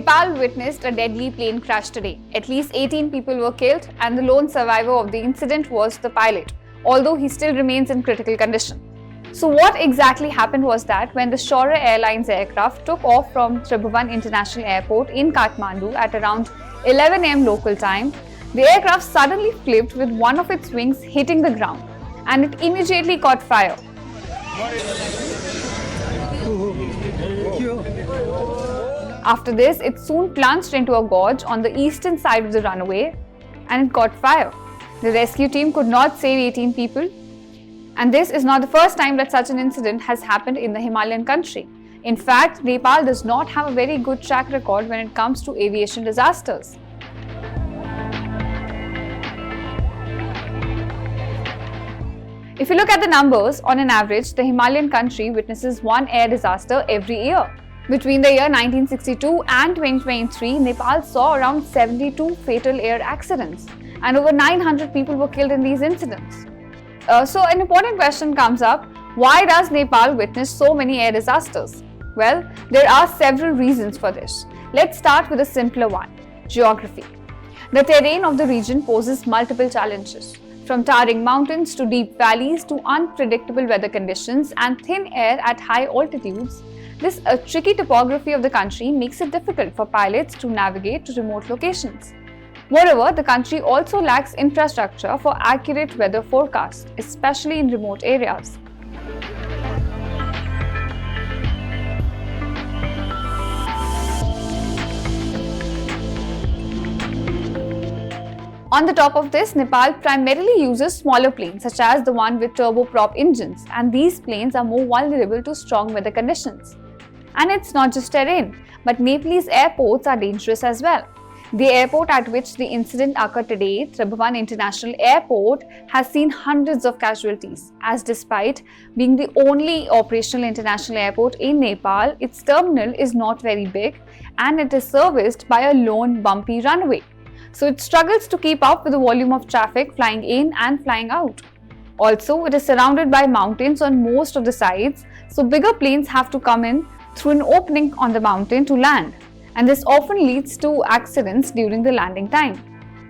Nepal witnessed a deadly plane crash today. At least 18 people were killed and the lone survivor of the incident was the pilot, although he still remains in critical condition. So what exactly happened was that when the Saurya Airlines aircraft took off from Tribhuvan International Airport in Kathmandu at around 11 am local time, the aircraft suddenly flipped with one of its wings hitting the ground and it immediately caught fire. After this, it soon plunged into a gorge on the eastern side of the runway and it caught fire. The rescue team could not save 18 people. And this is not the first time that such an incident has happened in the Himalayan country. In fact, Nepal does not have a very good track record when it comes to aviation disasters. If you look at the numbers, on an average, the Himalayan country witnesses one air disaster every year. Between the year 1962 and 2023, Nepal saw around 72 fatal air accidents and over 900 people were killed in these incidents. So an important question comes up, why does Nepal witness so many air disasters? Well, there are several reasons for this. Let's start with a simpler one, geography. The terrain of the region poses multiple challenges, from towering mountains to deep valleys to unpredictable weather conditions and thin air at high altitudes. This tricky topography of the country makes it difficult for pilots to navigate to remote locations. Moreover, the country also lacks infrastructure for accurate weather forecasts, especially in remote areas. On the top of this, Nepal primarily uses smaller planes such as the one with turboprop engines, and these planes are more vulnerable to strong weather conditions. And it's not just terrain, but Nepalese airports are dangerous as well. The airport at which the incident occurred today, Tribhuvan International Airport, has seen hundreds of casualties, as despite being the only operational international airport in Nepal, its terminal is not very big and it is serviced by a lone bumpy runway. So it struggles to keep up with the volume of traffic flying in and flying out. Also, it is surrounded by mountains on most of the sides, so bigger planes have to come in through an opening on the mountain to land, and this often leads to accidents during the landing time.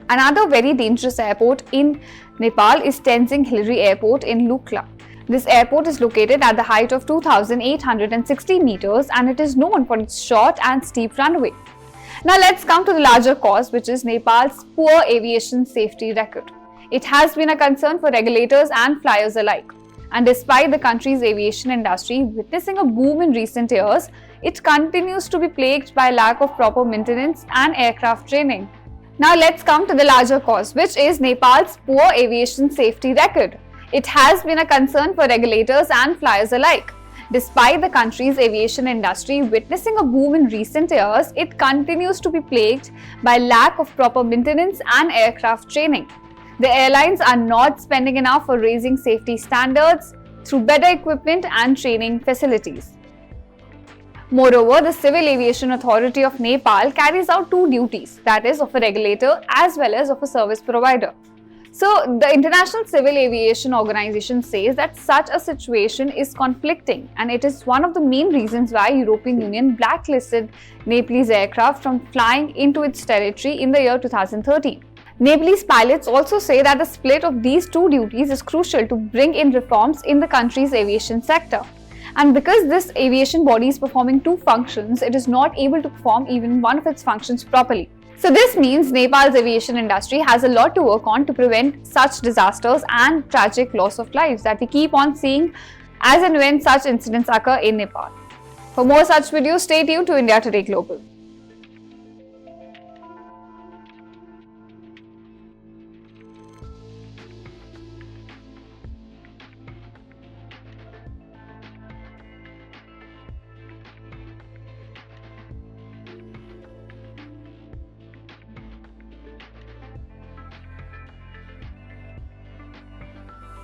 Another very dangerous airport in Nepal is Tenzing Hillary Airport in Lukla. This airport is located at the height of 2,860 meters and it is known for its short and steep runway. Now let's come to the larger cause, which is Nepal's poor aviation safety record. It has been a concern for regulators and flyers alike. And despite the country's aviation industry witnessing a boom in recent years, it continues to be plagued by lack of proper maintenance and aircraft training. Now let's come to the larger cause, which is Nepal's poor aviation safety record. It has been a concern for regulators and flyers alike. Despite the country's aviation industry witnessing a boom in recent years, it continues to be plagued by lack of proper maintenance and aircraft training. The airlines are not spending enough for raising safety standards through better equipment and training facilities. Moreover, the Civil Aviation Authority of Nepal carries out two duties, that is of a regulator as well as of a service provider. So, the International Civil Aviation Organization says that such a situation is conflicting and it is one of the main reasons why European Union blacklisted Nepalese aircraft from flying into its territory in the year 2013. Nepalese pilots also say that the split of these two duties is crucial to bring in reforms in the country's aviation sector. And because this aviation body is performing two functions, it is not able to perform even one of its functions properly. So this means Nepal's aviation industry has a lot to work on to prevent such disasters and tragic loss of lives that we keep on seeing as and when such incidents occur in Nepal. For more such videos, stay tuned to India Today Global.